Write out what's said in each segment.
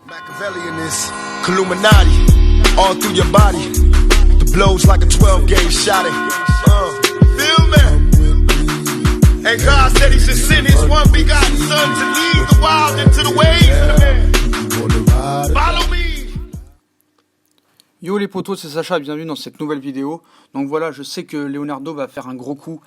Machiavelli in this Illuminati, all through your body. The blows like a 12-gauge shot. Feel me? And God said He should send His one begotten Son to lead the wild into the ways of the man. Follow me. Yo les potos, c'est Sacha, bienvenue dans cette nouvelle vidéo. Donc voilà, je sais que Leonardo va faire un gros coup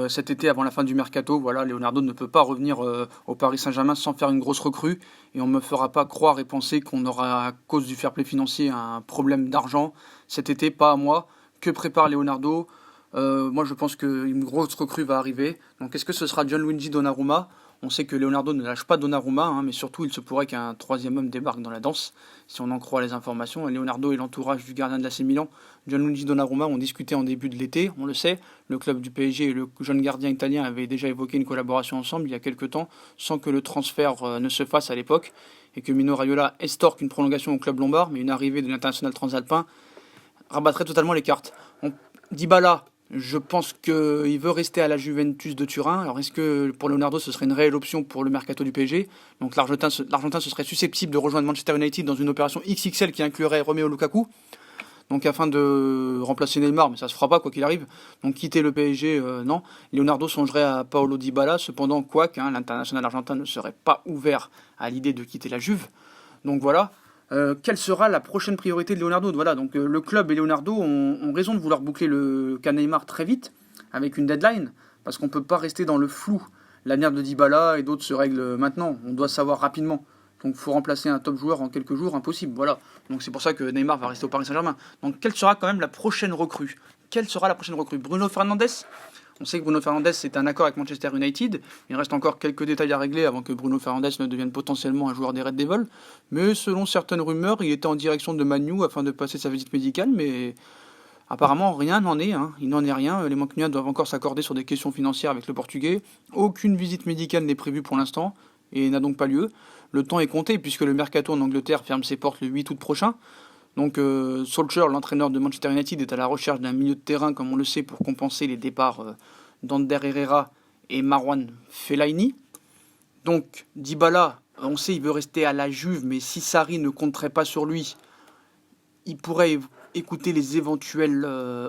cet été avant la fin du mercato. Voilà, Leonardo ne peut pas revenir au Paris Saint-Germain sans faire une grosse recrue. Et on ne me fera pas croire et penser qu'on aura, à cause du fair play financier, un problème d'argent cet été, pas à moi. Que prépare Leonardo? Moi je pense qu'une grosse recrue va arriver. Donc est-ce que ce sera Gianluigi Donnarumma? On sait que Leonardo ne lâche pas Donnarumma, hein, mais surtout il se pourrait qu'un troisième homme débarque dans la danse, si on en croit les informations. Et Leonardo et l'entourage du gardien de l'AC Milan, Gianluigi Donnarumma, ont discuté en début de l'été, on le sait. Le club du PSG et le jeune gardien italien avaient déjà évoqué une collaboration ensemble il y a quelques temps, sans que le transfert ne se fasse à l'époque, et que Mino Raiola estorque une prolongation au club lombard, mais une arrivée de l'international transalpin rabattrait totalement les cartes. Dybala, je pense qu'il veut rester à la Juventus de Turin. Alors est-ce que pour Leonardo ce serait une réelle option pour le mercato du PSG? Donc l'Argentin se serait susceptible de rejoindre Manchester United dans une opération XXL qui inclurait Romelu Lukaku. Donc afin de remplacer Neymar, mais ça se fera pas quoi qu'il arrive. Donc quitter le PSG, non. Leonardo songerait à Paulo Dybala. Cependant, quoique l'international argentin ne serait pas ouvert à l'idée de quitter la Juve. Donc voilà. Quelle sera la prochaine priorité de Leonardo? Voilà, donc le club et Leonardo ont raison de vouloir boucler le cas Neymar très vite, avec une deadline, parce qu'on ne peut pas rester dans le flou. L'avenir de Dybala et d'autres se règle maintenant, on doit savoir rapidement. Donc il faut remplacer un top joueur en quelques jours, impossible, voilà. Donc c'est pour ça que Neymar va rester au Paris Saint-Germain. Donc quelle sera quand même la prochaine recrue? Quelle sera la prochaine recrue? Bruno Fernandes? On sait que Bruno Fernandes est un accord avec Manchester United. Il reste encore quelques détails à régler avant que Bruno Fernandes ne devienne potentiellement un joueur des Red Devils. Mais selon certaines rumeurs, il était en direction de Man U afin de passer sa visite médicale. Mais apparemment, rien n'en est. Il n'en est rien. Les Mancuniens doivent encore s'accorder sur des questions financières avec le Portugais. Aucune visite médicale n'est prévue pour l'instant et n'a donc pas lieu. Le temps est compté puisque le mercato en Angleterre ferme ses portes le 8 août prochain. Donc Solskjaer, l'entraîneur de Manchester United, est à la recherche d'un milieu de terrain, comme on le sait, pour compenser les départs d'Ander Herrera et Marwan Fellaini. Donc Dybala, on sait il veut rester à la Juve, mais si Sarri ne compterait pas sur lui, il pourrait écouter les éventuelles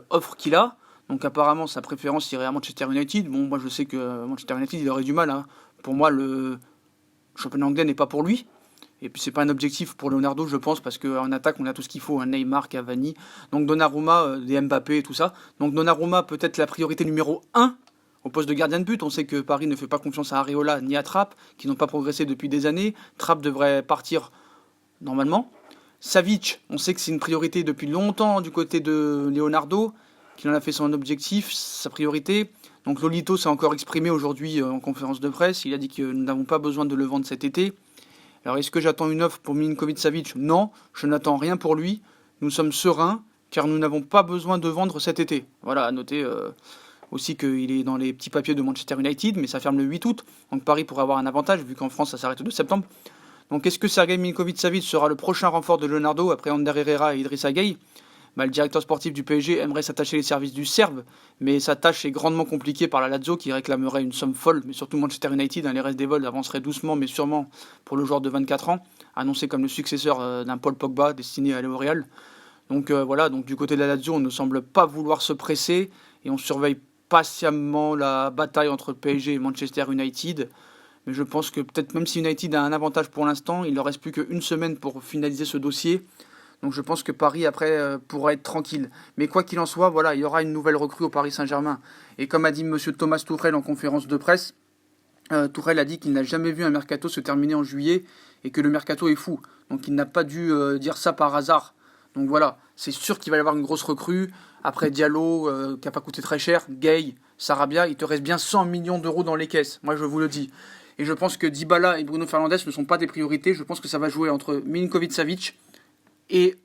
offres qu'il a. Donc apparemment sa préférence irait à Manchester United. Bon, moi je sais que Manchester United il aurait du mal. Pour moi le championnat anglais n'est pas pour lui. Et puis c'est pas un objectif pour Leonardo, je pense, parce qu'en attaque on a tout ce qu'il faut, Neymar, Cavani, donc Donnarumma, des Mbappé et tout ça. Donc Donnarumma peut-être la priorité numéro 1 au poste de gardien de but. On sait que Paris ne fait pas confiance à Areola ni à Trapp, qui n'ont pas progressé depuis des années. Trapp devrait partir normalement. Savic, on sait que c'est une priorité depuis longtemps du côté de Leonardo, qu'il en a fait son objectif, sa priorité. Donc Lolito s'est encore exprimé aujourd'hui en conférence de presse, il a dit que nous n'avons pas besoin de le vendre cet été. Alors est-ce que j'attends une offre pour Milinkovic-Savic? Non, je n'attends rien pour lui. Nous sommes sereins car nous n'avons pas besoin de vendre cet été. Voilà, à noter aussi qu'il est dans les petits papiers de Manchester United, mais ça ferme le 8 août. Donc Paris pourrait avoir un avantage vu qu'en France ça s'arrête le 2 septembre. Donc est-ce que Sergei Milinkovic-Savic sera le prochain renfort de Leonardo après Ander Herrera et Idrissa Gueye? Le directeur sportif du PSG aimerait s'attacher les services du Serbe, mais sa tâche est grandement compliquée par la Lazio qui réclamerait une somme folle, mais surtout Manchester United, les Red Devils avanceraient doucement mais sûrement pour le joueur de 24 ans, annoncé comme le successeur d'un Paul Pogba destiné à aller au Real. Donc voilà, donc du côté de la Lazio, on ne semble pas vouloir se presser et on surveille patiemment la bataille entre PSG et Manchester United. Mais je pense que peut-être même si United a un avantage pour l'instant, il ne leur reste plus qu'une semaine pour finaliser ce dossier. Donc je pense que Paris après pourra être tranquille. Mais quoi qu'il en soit, voilà, il y aura une nouvelle recrue au Paris Saint-Germain. Et comme a dit M. Thomas Tuchel en conférence de presse, Tuchel a dit qu'il n'a jamais vu un mercato se terminer en juillet et que le mercato est fou. Donc il n'a pas dû dire ça par hasard. Donc voilà, c'est sûr qu'il va y avoir une grosse recrue. Après Diallo, qui n'a pas coûté très cher, Gueye, Sarabia, il te reste bien 100 millions d'euros dans les caisses. Moi je vous le dis. Et je pense que Dybala et Bruno Fernandes ne sont pas des priorités. Je pense que ça va jouer entre Milinkovic-Savic et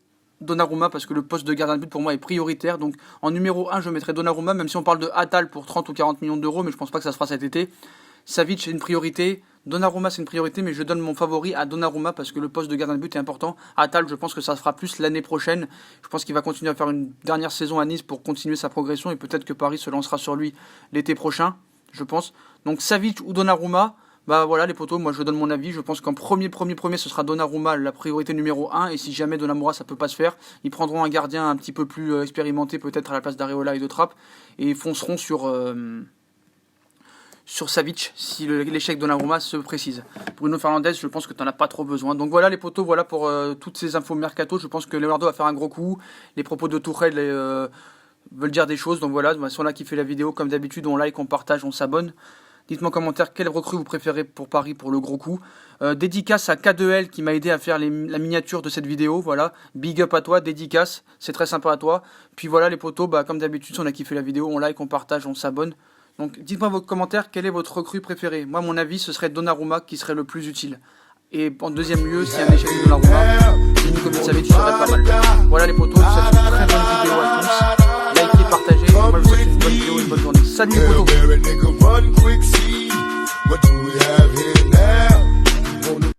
Donnarumma, parce que le poste de gardien de but pour moi est prioritaire. Donc en numéro 1 je mettrai Donnarumma, même si on parle de Attal pour 30 ou 40 millions d'euros, mais je pense pas que ça se fera cet été. Savic c'est une priorité, Donnarumma c'est une priorité, mais je donne mon favori à Donnarumma parce que le poste de gardien de but est important. Attal, je pense que ça se fera plus l'année prochaine. Je pense qu'il va continuer à faire une dernière saison à Nice pour continuer sa progression et peut-être que Paris se lancera sur lui l'été prochain, je pense. Donc Savic ou Donnarumma. Bah voilà les potos, moi je donne mon avis, je pense qu'en premier ce sera Donnarumma la priorité numéro 1, et si jamais Donnarumma ça peut pas se faire, ils prendront un gardien un petit peu plus expérimenté peut-être à la place d'Areola et de Trapp, et ils fonceront sur Savic si l'échec Donnarumma se précise. Bruno Fernandes, je pense que t'en as pas trop besoin. Donc voilà les potos, voilà pour toutes ces infos mercato, je pense que Leonardo va faire un gros coup, les propos de Tuchel veulent dire des choses, donc voilà, si on a kiffé la vidéo, comme d'habitude on like, on partage, on s'abonne. Dites-moi en commentaire quelle recrue vous préférez pour Paris pour le gros coup. Dédicace à K2L qui m'a aidé à faire la miniature de cette vidéo. Voilà, big up à toi, dédicace, c'est très sympa à toi. Puis voilà les potos, bah, comme d'habitude, si on a kiffé la vidéo, on like, on partage, on s'abonne. Donc dites-moi vos commentaires, quelle est votre recrue préférée. Moi, mon avis, ce serait Donnarumma qui serait le plus utile. Et en deuxième lieu, si un échec de Donnarumma, Nico Savic serait pas mal. Voilà les potos, c'est une très bonne vidéo à tous. Likez, partagez, moi je vous souhaite une bonne vidéo et une bonne journée. Salut les potos. What do we have here?